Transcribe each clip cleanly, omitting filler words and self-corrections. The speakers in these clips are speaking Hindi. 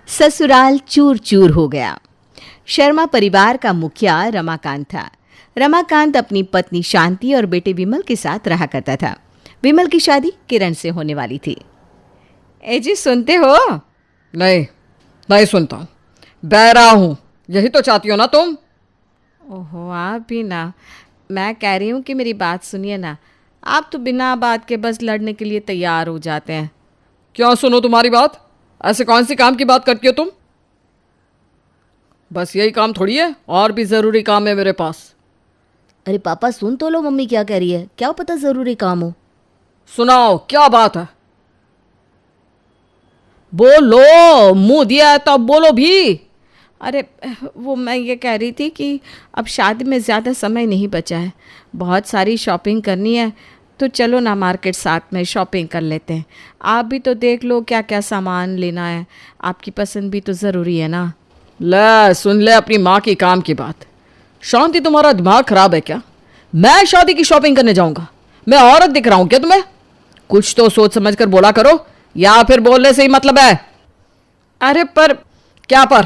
ससुराल चूर चूर हो गया। शर्मा परिवार का मुखिया रमाकांत था। रमाकांत अपनी पत्नी शांति और बेटे विमल के साथ रहा करता था। विमल की शादी किरण से होने वाली थी। ए जी, सुनते हो? नहीं, नहीं सुनता हूँ, बहरा हूँ। यही तो चाहती हो ना तुम? ओहो, आप भी ना। मैं कह रही हूँ कि मेरी बात सुनिए ना। आप तो बिना बात के बस लड़ने के लिए तैयार हो जाते हैं। क्या सुनो तुम्हारी बात? ऐसे कौन सी काम की बात करती हो तुम? बस यही काम थोड़ी है, और भी ज़रूरी काम है मेरे पास। अरे पापा सुन तो लो, मम्मी क्या कह रही है, क्या पता ज़रूरी काम हो। सुनाओ, क्या बात है? बोलो, मुंह दिया है तो अब बोलो भी। अरे वो मैं ये कह रही थी कि अब शादी में ज़्यादा समय नहीं बचा है, बहुत सारी शॉपिंग करनी है, तो चलो ना मार्केट साथ में शॉपिंग कर लेते हैं। आप भी तो देख लो क्या क्या सामान लेना है, आपकी पसंद भी तो ज़रूरी है ना। ले सुन ले अपनी माँ की काम की बात। शांति, तुम्हारा दिमाग खराब है क्या? मैं शादी की शॉपिंग करने जाऊंगा? मैं औरत दिख रहा हूं क्या तुम्हें? कुछ तो सोच समझ कर बोला करो, या फिर बोलने से ही मतलब है? अरे पर क्या पर?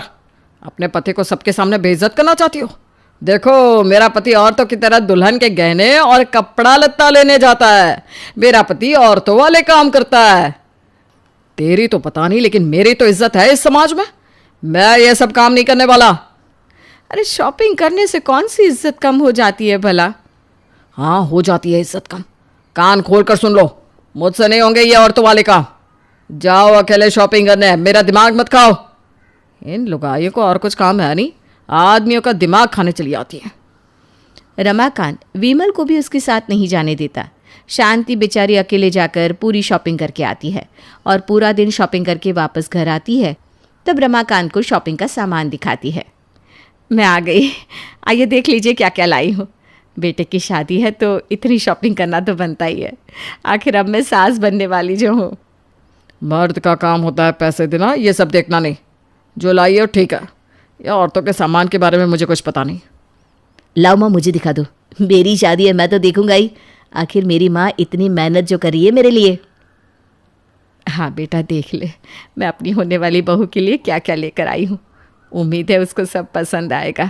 अपने पति को सबके सामने बेइज्जत करना चाहती हो? देखो, मेरा पति औरतों की तरह दुल्हन के गहने और कपड़ा लत्ता लेने जाता है। मेरा पति औरतों वाले काम करता है। तेरी तो पता नहीं, लेकिन मेरी तो इज्जत है इस समाज में। मैं ये सब काम नहीं करने वाला। अरे शॉपिंग करने से कौन सी इज्जत कम हो जाती है भला? हाँ, हो जाती है इज्जत कम। कान खोल कर सुन लो, मुझसे नहीं होंगे ये औरतों वाले काम। जाओ अकेले शॉपिंग करने, मेरा दिमाग मत खाओ। इन लुगाइयों को और कुछ काम है नहीं, आदमियों का दिमाग खाने चली आती है। रमाकांत विमल को भी उसके साथ नहीं जाने देता। शांति बेचारी अकेले जाकर पूरी शॉपिंग करके आती है और पूरा दिन शॉपिंग करके वापस घर आती है। तब रमाकांत को शॉपिंग का सामान दिखाती है। मैं आ गई, आइए देख लीजिए क्या क्या लाई हूँ। बेटे की शादी है तो इतनी शॉपिंग करना तो बनता ही है, आखिर अब मैं सास बनने वाली जो हूँ। मर्द का काम होता है पैसे देना, ये सब देखना नहीं। जो लाई हो ठीक है, या औरतों के सामान के बारे में मुझे कुछ पता नहीं। लाओ माँ, मुझे दिखा दो, मेरी शादी है, मैं तो देखूंगा ही। आखिर मेरी माँ इतनी मेहनत जो करी है मेरे लिए। हाँ बेटा, देख ले मैं अपनी होने वाली बहू के लिए क्या क्या लेकर आई हूँ। उम्मीद है उसको सब पसंद आएगा।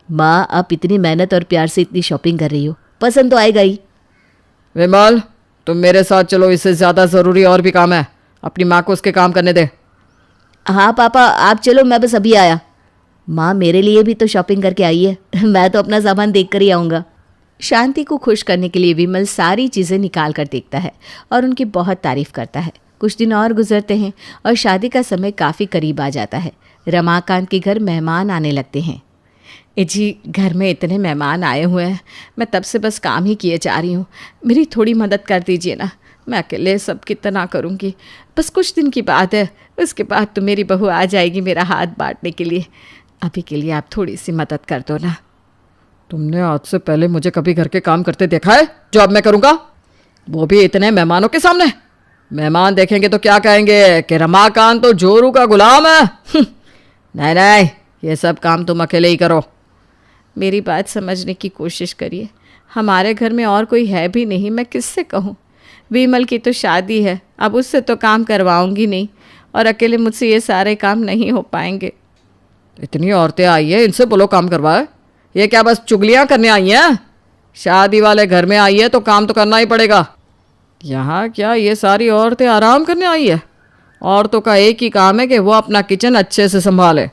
माँ, आप इतनी मेहनत और प्यार से इतनी शॉपिंग कर रही हो, पसंद तो आएगा ही। विमल, तुम मेरे साथ चलो, इससे ज़्यादा ज़रूरी और भी काम है। अपनी माँ को उसके काम करने दे। हाँ पापा, आप चलो, मैं बस अभी आया। माँ मेरे लिए भी तो शॉपिंग करके आई है, मैं तो अपना सामान देख कर ही आऊँगा। शांति को खुश करने के लिए विमल सारी चीज़ें निकाल कर देखता है और उनकी बहुत तारीफ करता है। कुछ दिन और गुजरते हैं और शादी का समय काफ़ी करीब आ जाता है। रमाकांत के घर मेहमान आने लगते हैं। ए जी, घर में इतने मेहमान आए हुए हैं, मैं तब से बस काम ही किए जा रही हूँ, मेरी थोड़ी मदद कर दीजिए ना। मैं अकेले सब कितना करूँगी, बस कुछ दिन की बात है, उसके बाद तो मेरी बहू आ जाएगी मेरा हाथ बांटने के लिए। अभी के लिए आप थोड़ी सी मदद कर दो ना। तुमने आज से पहले मुझे कभी घर के काम करते देखा है जो अब मैं करूँगा? वो भी इतने मेहमानों के सामने। मेहमान देखेंगे तो क्या कहेंगे कि रमाकांत तो जोरू का गुलाम है। नहीं नहीं, ये सब काम तुम अकेले ही करो। मेरी बात समझने की कोशिश करिए, हमारे घर में और कोई है भी नहीं, मैं किससे कहूँ। विमल की तो शादी है, अब उससे तो काम करवाऊंगी नहीं, और अकेले मुझसे ये सारे काम नहीं हो पाएंगे। इतनी औरतें आई है, इनसे बोलो काम करवाए। ये क्या बस चुगलियाँ करने आई हैं? शादी वाले घर में आई है तो काम तो करना ही पड़ेगा। यहाँ क्या ये सारी औरतें आराम करने आई है? औरतों का एक ही काम है कि वो अपना किचन अच्छे से संभाले।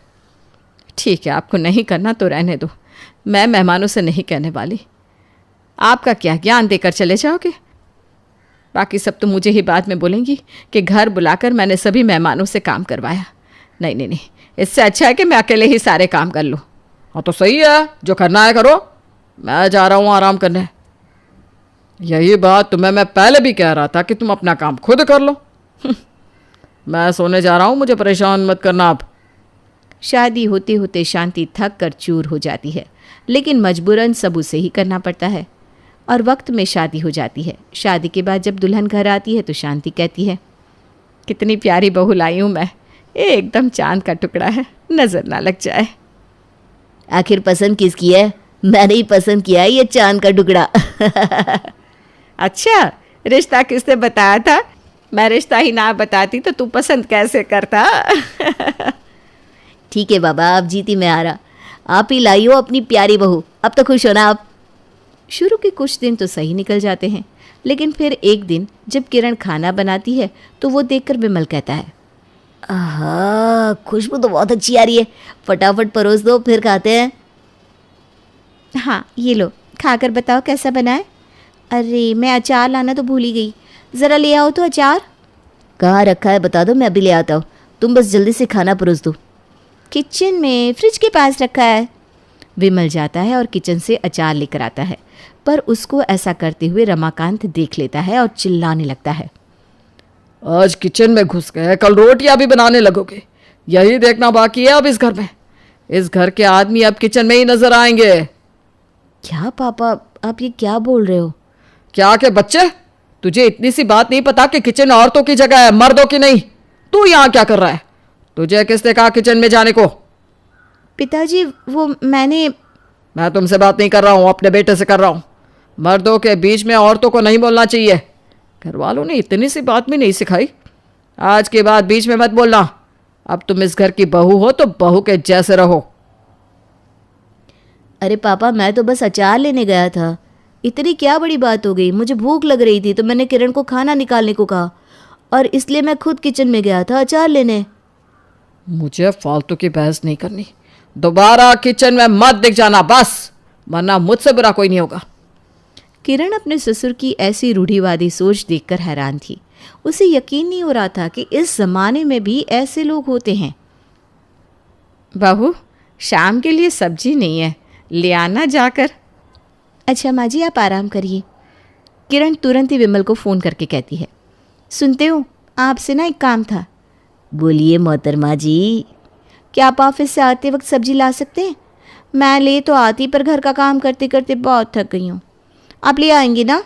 ठीक है, आपको नहीं करना तो रहने दो, मैं मेहमानों से नहीं कहने वाली। आपका क्या ज्ञान देकर चले जाओगे? बाकी सब तो मुझे ही बाद में बोलेंगी कि घर बुलाकर मैंने सभी मेहमानों से काम करवाया। नहीं नहीं नहीं, इससे अच्छा है कि मैं अकेले ही सारे काम कर लूँ। हाँ तो सही है, जो करना है करो, मैं जा रहा हूँ आराम करने। यही बात तुम्हें मैं पहले भी कह रहा था कि तुम अपना काम खुद कर लो। मैं सोने जा रहा हूँ, मुझे परेशान मत करना आप। शादी होते होते शांति थक कर चूर हो जाती है, लेकिन मजबूरन सब उसे ही करना पड़ता है और वक्त में शादी हो जाती है। शादी के बाद जब दुल्हन घर आती है तो शांति कहती है, कितनी प्यारी बहू लाई हूँ मैं, एकदम चांद का टुकड़ा है, नज़र ना लग जाए। आखिर पसंद किसकी है? मैंने ही पसंद किया है ये चांद का टुकड़ा। अच्छा, रिश्ता किसने बताया था? मैं रिश्ता ही ना बताती तो तू पसंद कैसे करता? ठीक है बाबा, आप जीती मैं हारा। आप ही लाई हो अपनी प्यारी बहू, अब तो खुश हो ना आप। शुरू के कुछ दिन तो सही निकल जाते हैं, लेकिन फिर एक दिन जब किरण खाना बनाती है तो वो देखकर विमल कहता है, आहा, खुशबू तो बहुत अच्छी आ रही है, फटाफट परोस दो फिर खाते हैं। हाँ ये लो, खाकर बताओ कैसा बना है। अरे मैं अचार लाना तो भूल ही गई, ज़रा ले आओ तो अचार। कहाँ रखा है बता दो, मैं अभी ले आता हूँ, तुम बस जल्दी से खाना परोस दो। किचन में, फ्रिज के पास रखा है। विमल जाता है और किचन से अचार लेकर आता है, पर उसको ऐसा करते हुए रमाकांत देख लेता है और चिल्लाने लगता है, आज किचन में घुस गए, कल रोटियां भी बनाने लगोगे। यही देखना बाकी है अब इस घर में। इस घर के आदमी अब किचन में ही नजर आएंगे। क्या पापा, आप ये क्या बोल रहे हो? क्या के बच्चे, तुझे इतनी सी बात नहीं पता कि किचन औरतों की जगह है, मर्दों की नहीं। तू यहाँ क्या कर रहा है? तुझे किसने कहा किचन में जाने को? पिताजी वो मैं तुमसे बात नहीं कर रहा हूँ, अपने बेटे से कर रहा हूँ। मर्दों के बीच में औरतों को नहीं बोलना चाहिए। घर वालों ने इतनी सी बात भी नहीं सिखाई। आज के बाद बीच में मत बोलना। अब तुम इस घर की बहू हो तो बहू के जैसे रहो। अरे पापा, मैं तो बस अचार लेने गया था, इतनी क्या बड़ी बात हो गई? मुझे भूख लग रही थी तो मैंने किरण को खाना निकालने को कहा और इसलिए मैं खुद किचन में गया था अचार लेने। मुझे फालतू की बहस नहीं करनी। दोबारा किचन में मत दिख जाना बस, वरना मुझसे बुरा कोई नहीं होगा। किरण अपने ससुर की ऐसी रूढ़िवादी सोच देखकर हैरान थी। उसे यकीन नहीं हो रहा था कि इस जमाने में भी ऐसे लोग होते हैं। बहू, शाम के लिए सब्जी नहीं है, ले आना जाकर। अच्छा माँ जी, आप आराम करिए। किरण तुरंत ही विमल को फ़ोन करके कहती है, सुनते हो, आपसे ना एक काम था। बोलिए मोहतरमा जी। क्या आप ऑफिस से आते वक्त सब्जी ला सकते हैं? मैं ले तो आती, पर घर का काम करते करते बहुत थक गई हूँ। आप ले आएंगे ना?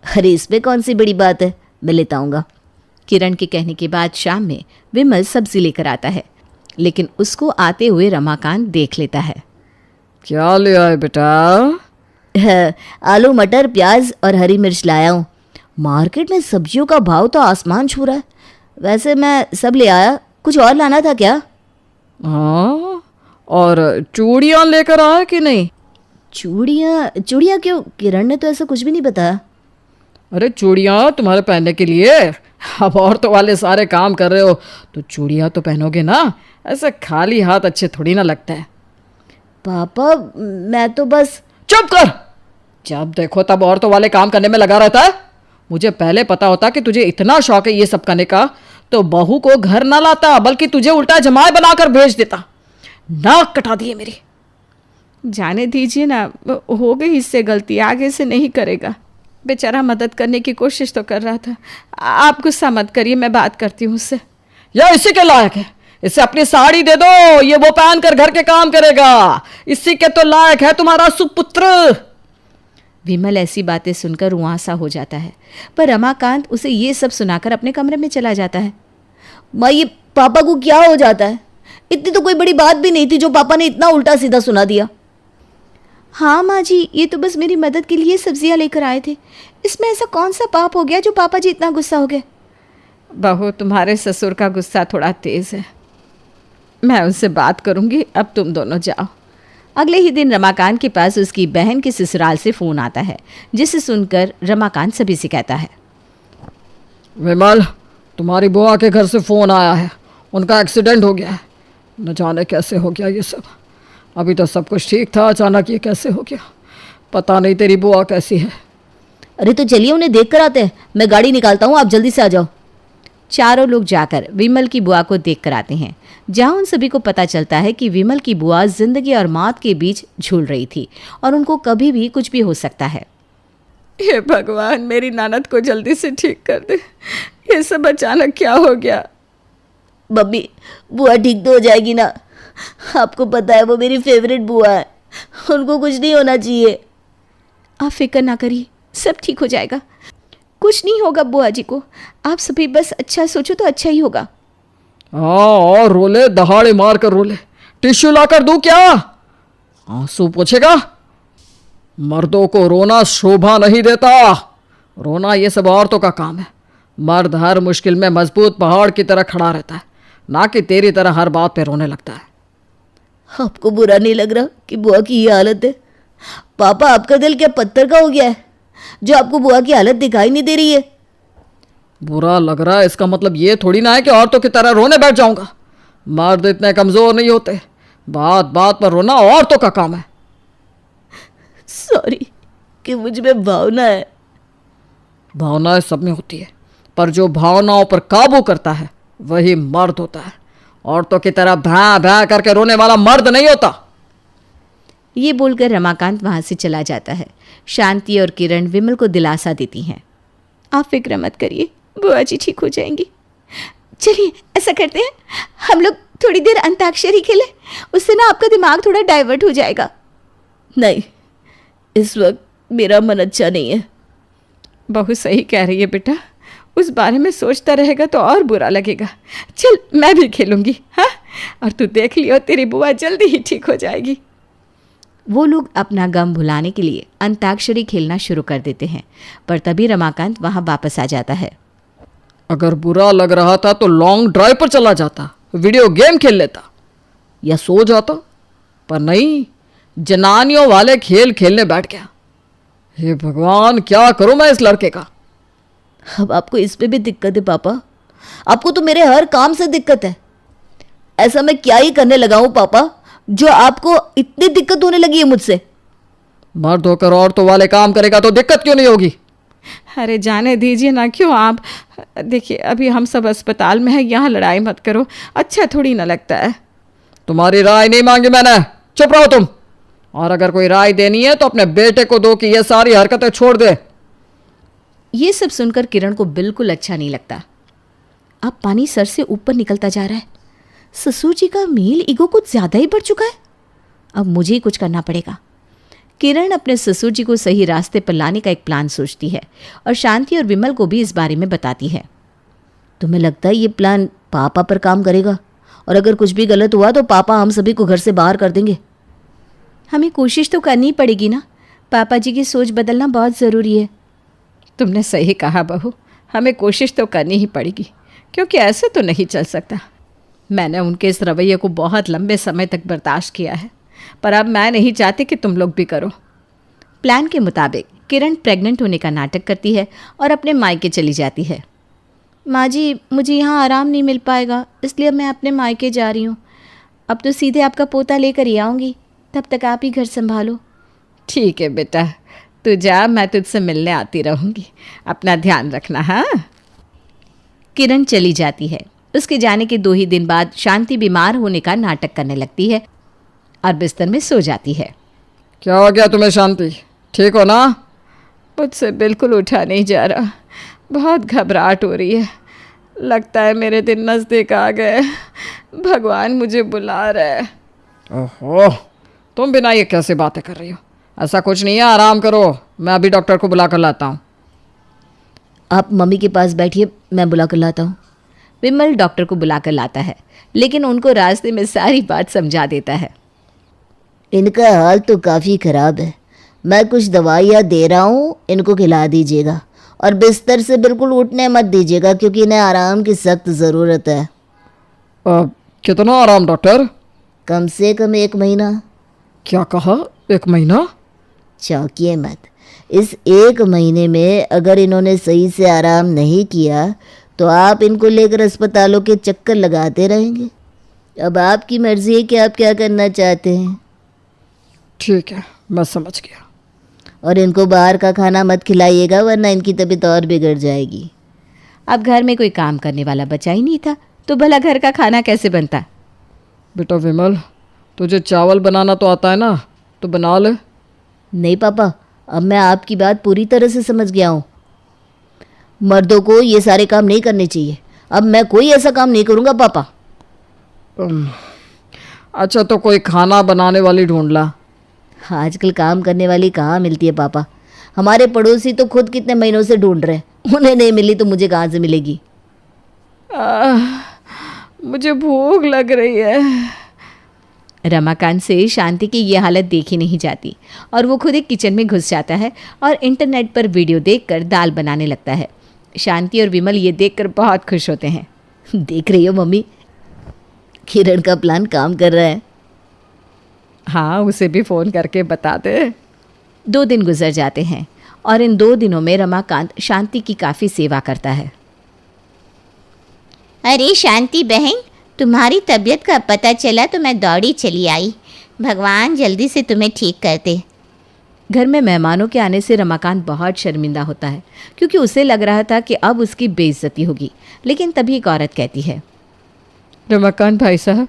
अरे इसमें कौन सी बड़ी बात है, मैं लेता आऊँगा। किरण के कहने के बाद शाम में विमल सब्जी लेकर आता है, लेकिन उसको आते हुए रमाकांत देख लेता है। क्या ले आए बेटा? आलू, मटर, प्याज और हरी मिर्च लाया हूँ। मार्केट में सब्जियों का भाव तो आसमान छू रहा है। वैसे मैं सब ले आया, कुछ और लाना था क्या? हाँ, और चूड़ियाँ लेकर आए कि नहीं? चूड़ियाँ क्यों? किरण ने तो ऐसा कुछ भी नहीं बताया। अरे चूड़ियाँ तुम्हारे पहनने के लिए। अब औरतों वाले सारे काम कर रहे हो तो चूड़ियाँ तो पहनोगे ना। ऐसे खाली हाथ अच्छे थोड़ी ना लगता है। पापा मैं तो बस। चुप कर। जब देखो तब औरतों वाले काम करने में लगा रहता है। मुझे पहले पता होता कि तुझे इतना शौक है ये सब करने का तो बहू को घर ना लाता, बल्कि तुझे उल्टा जमाई बनाकर भेज देता। नाक कटा दिए मेरी। जाने दीजिए ना, हो गई इससे गलती, आगे से नहीं करेगा। बेचारा मदद करने की कोशिश तो कर रहा था। आप गुस्सा मत करिए, मैं बात करती हूँ उससे। यह इसी के लायक है, इसे अपनी साड़ी दे दो, ये वो पहन कर घर के काम करेगा। इसी के तो लायक है तुम्हारा सुपुत्र। विमल ऐसी बातें सुनकर रुआंसा हो जाता है, पर रमाकांत उसे ये सब सुनाकर अपने कमरे में चला जाता है। माँ, ये पापा को क्या हो जाता है? इतनी तो कोई बड़ी बात भी नहीं थी जो पापा ने इतना उल्टा सीधा सुना दिया। हाँ माँ जी, ये तो बस मेरी मदद के लिए सब्जियाँ लेकर आए थे। इसमें ऐसा कौन सा पाप हो गया जो पापा जी इतना गुस्सा हो गए? बहू, तुम्हारे ससुर का गुस्सा थोड़ा तेज है, मैं उनसे बात करूँगी। अब तुम दोनों जाओ। अगले ही दिन रमाकांत के पास उसकी बहन के ससुराल से फ़ोन आता है, जिसे सुनकर रमाकांत सभी से कहता है, विमल, तुम्हारी बुआ के घर से फ़ोन आया है, उनका एक्सीडेंट हो गया है। न जाने कैसे हो गया ये सब। अभी तो सब कुछ ठीक था, अचानक ये कैसे हो गया। पता नहीं तेरी बुआ कैसी है। अरे तो चलिए उन्हें देख कर आते हैं, मैं गाड़ी निकालता हूँ, आप जल्दी से आ जाओ। चारों लोग जाकर विमल की बुआ को देख कर आते हैं, जहां उन सभी को पता चलता है कि विमल की बुआ जिंदगी और मौत के बीच झूल रही थी और उनको कभी भी कुछ भी हो सकता है। हे भगवान, मेरी नानद को जल्दी से ठीक कर दे। ये सब अचानक क्या हो गया? मम्मी, बुआ ठीक तो हो जाएगी ना? आपको पता है वो मेरी फेवरेट बुआ है, उनको कुछ नहीं होना चाहिए। आप फिक्र ना करिए, सब ठीक हो जाएगा। कुछ नहीं होगा बुआ जी को, आप सभी बस अच्छा सोचो तो अच्छा ही होगा। हाँ, और रोले, दहाड़े मार कर रोले। टिश्यू लाकर दूं क्या? आंसू पोछेगा? मर्दों को रोना शोभा नहीं देता। रोना ये सब औरतों का काम है। मर्द हर मुश्किल में मजबूत पहाड़ की तरह खड़ा रहता है, ना कि तेरी तरह हर बात पे रोने लगता है। आपको बुरा नहीं लग रहा कि बुआ की ये हालत है? पापा, आपका दिल क्या पत्थर का हो गया है जो आपको बुआ की हालत दिखाई नहीं दे रही है? बुरा लग रहा है इसका मतलब ये थोड़ी ना है कि औरतों की तरह रोने बैठ जाऊंगा। मर्द इतने कमजोर नहीं होते, बात बात पर रोना औरतों का काम है। सॉरी कि मुझ में भावना है। भावनाएं सब में होती है, पर जो भावनाओं पर काबू करता है वही मर्द होता है। औरतों की तरह भा भा करके रोने वाला मर्द नहीं होता। ये बोलकर रमाकांत वहां से चला जाता है। शांति और किरण विमल को दिलासा देती हैं। आप फिक्र मत करिए, बुआ जी ठीक हो जाएंगी। चलिए ऐसा करते हैं, हम लोग थोड़ी देर अंताक्षरी खेलें, उससे ना आपका दिमाग थोड़ा डाइवर्ट हो जाएगा। नहीं, इस वक्त मेरा मन अच्छा नहीं है। बहू सही कह रही है बेटा, उस बारे में सोचता रहेगा तो और बुरा लगेगा। चल मैं भी खेलूंगी, हाँ, और तू देख लियो तेरी बुआ जल्दी ही ठीक हो जाएगी। वो लोग अपना गम भुलाने के लिए अंताक्षरी खेलना शुरू कर देते हैं, पर तभी रमाकांत वहां वापस आ जाता है। अगर बुरा लग रहा था तो लॉन्ग ड्राइव पर चला जाता, वीडियो गेम खेल लेता या सो जाता, पर नहीं, जनानियों वाले खेल खेलने बैठ गया। हे भगवान, क्या करूं मैं इस लड़के का। अब आपको इस पे भी दिक्कत है पापा? आपको तो मेरे हर काम से दिक्कत है। ऐसा मैं क्या ही करने लगा हूं पापा जो आपको इतनी दिक्कत होने लगी है मुझसे? मर्द होकर औरतों वाले काम करेगा तो दिक्कत क्यों नहीं होगी? अरे जाने दीजिए ना, क्यों आप, देखिए अभी हम सब अस्पताल में हैं, यहाँ लड़ाई मत करो, अच्छा थोड़ी ना लगता है। तुम्हारी राय नहीं मांगी मैंने, चुप रहो तुम। और अगर कोई राय देनी है तो अपने बेटे को दो कि ये सारी हरकतें छोड़ दे। ये सब सुनकर किरण को बिल्कुल अच्छा नहीं लगता। अब पानी सर से ऊपर निकलता जा रहा है। ससुर जी का मेल ईगो कुछ ज़्यादा ही बढ़ चुका है। अब मुझे ही कुछ करना पड़ेगा। किरण अपने ससुर जी को सही रास्ते पर लाने का एक प्लान सोचती है और शांति और विमल को भी इस बारे में बताती है। तुम्हें लगता है ये प्लान पापा पर काम करेगा? और अगर कुछ भी गलत हुआ तो पापा हम सभी को घर से बाहर कर देंगे। हमें कोशिश तो करनी पड़ेगी ना, पापा जी की सोच बदलना बहुत ज़रूरी है। तुमने सही कहा बहू, हमें कोशिश तो करनी ही पड़ेगी, क्योंकि ऐसे तो नहीं चल सकता। मैंने उनके इस रवैये को बहुत लंबे समय तक बर्दाश्त किया है, पर अब मैं नहीं चाहती कि तुम लोग भी करो। प्लान के मुताबिक किरण प्रेग्नेंट होने का नाटक करती है और अपने मायके चली जाती है। माँ जी, मुझे यहाँ आराम नहीं मिल पाएगा, इसलिए मैं अपने मायके जा रही हूँ। अब तो सीधे आपका पोता लेकर ही आऊँगी, तब तक आप ही घर संभालो। ठीक है बेटा, तू जा, मैं तुझसे मिलने आती रहूँगी। अपना ध्यान रखना, हाँ। किरण चली जाती है। उसके जाने के 2 ही दिन बाद शांति बीमार होने का नाटक करने लगती है और बिस्तर में सो जाती है। क्या हो गया तुम्हें शांति, ठीक हो ना? मुझसे बिल्कुल उठा नहीं जा रहा, बहुत घबराहट हो रही है। लगता है मेरे दिन नज़दीक आ गए, भगवान मुझे बुला रहा है। ओहो, तुम बिना ये कैसे बातें कर रही हो? ऐसा कुछ नहीं है, आराम करो, मैं अभी डॉक्टर को बुला कर लाता हूँ। आप मम्मी के पास बैठिए, मैं बुला कर लाता हूँ। विमल डॉक्टर को बुलाकर लाता है, लेकिन उनको रास्ते में सारी बात समझा देता है। इनका हाल तो काफ़ी ख़राब है। मैं कुछ दवाइयाँ दे रहा हूँ, इनको खिला दीजिएगा और बिस्तर से बिल्कुल उठने मत दीजिएगा क्योंकि इन्हें आराम की सख्त ज़रूरत है। कितना आराम डॉक्टर? कम से कम 1 महीना। क्या कहा, 1 महीना? चौंकिए मत, इस 1 महीने में अगर इन्होंने सही से आराम नहीं किया तो आप इनको लेकर अस्पतालों के चक्कर लगाते रहेंगे। अब आपकी मर्जी है कि आप क्या करना चाहते हैं। ठीक है, मैं समझ गया। और इनको बाहर का खाना मत खिलाइएगा वरना इनकी तबीयत और बिगड़ जाएगी। अब घर में कोई काम करने वाला बचा ही नहीं था, तो भला घर का खाना कैसे बनता? बेटा विमल, तुझे चावल बनाना तो आता है ना, तो बना ले। नहीं पापा, अब मैं आपकी बात पूरी तरह से समझ गया हूँ। मर्दों को ये सारे काम नहीं करने चाहिए। अब मैं कोई ऐसा काम नहीं करूँगा पापा। अच्छा, तो कोई खाना बनाने वाली ढूंढ ला। आजकल काम करने वाली कहाँ मिलती है पापा? हमारे पड़ोसी तो खुद कितने महीनों से ढूंढ रहे हैं, उन्हें नहीं मिली तो मुझे कहाँ से मिलेगी? मुझे भूख लग रही है। रमाकांत से शांति की ये हालत देखी नहीं जाती और वो खुद एक किचन में घुस जाता है और इंटरनेट पर वीडियो देखकर दाल बनाने लगता है। शांति और विमल ये देखकर बहुत खुश होते हैं। देख रही हो मम्मी, किरण का प्लान काम कर रहा है। हाँ, उसे भी फ़ोन करके बता दे। 2 दिन गुजर जाते हैं और इन 2 दिनों में रमाकांत शांति की काफ़ी सेवा करता है। अरे शांति बहन, तुम्हारी तबीयत का पता चला तो मैं दौड़ी चली आई। भगवान जल्दी से तुम्हें ठीक कर दे। घर में मेहमानों के आने से रमाकांत बहुत शर्मिंदा होता है क्योंकि उसे लग रहा था कि अब उसकी बेइज्जती होगी। लेकिन तभी एक औरत कहती है, रमाकांत भाई साहब,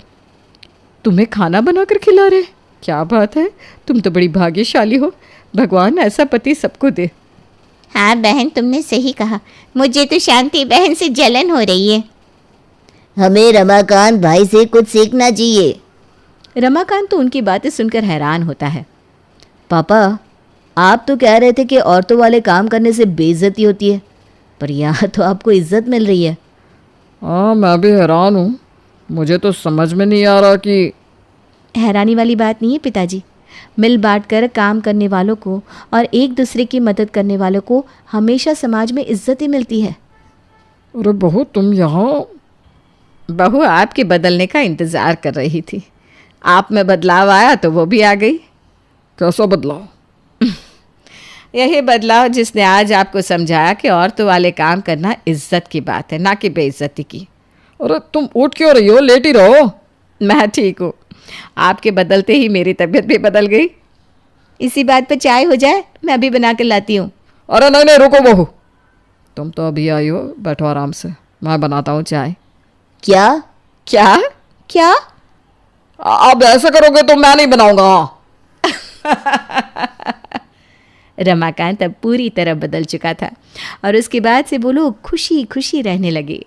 तुम्हें खाना बनाकर खिला रहे? क्या बात है, तुम तो बड़ी भाग्यशाली हो। भगवान ऐसा पति सबको दे। हाँ बहन, तुमने सही कहा। मुझे तो शांति बहन से जलन हो रही है। हमें रमाकांत भाई से कुछ सीखना चाहिए। रमाकांत तो उनकी बातें सुनकर हैरान होता है। पापा, आप तो कह रहे थे कि औरतों वाले काम करने से बेइज्जती होती है, पर यहाँ तो आपको इज्जत मिल रही है। हाँ, मैं भी हैरान हूँ। मुझे तो समझ में नहीं आ रहा कि। हैरानी वाली बात नहीं है पिताजी। मिल बांट कर काम करने वालों को और एक दूसरे की मदद करने वालों को हमेशा समाज में इज्जत ही मिलती है। अरे बहू, तुम यहाँ। बहू आपके बदलने का इंतज़ार कर रही थी। आप में बदलाव आया तो वो भी आ गई। कैसा बदलाव? यही बदलाव जिसने आज आपको समझाया कि औरतों वाले काम करना इज्जत की बात है, ना कि बेइज्जती की। अरे तुम उठ क्यों रही हो? लेट ही रहो। मैं ठीक हूँ। आपके बदलते ही मेरी तबीयत भी बदल गई। इसी बात पर चाय हो जाए, मैं अभी बना कर लाती हूँ। अरे नहीं नहीं, रुको बहू, तुम तो अभी आई हो, बैठो आराम से, मैं बनाता हूँ चाय। क्या? क्या क्या? अब ऐसा करोगे तो मैं नहीं बनाऊंगा। रमाकांत अब पूरी तरह बदल चुका था और उसके बाद से वो लोग खुशी खुशी रहने लगे।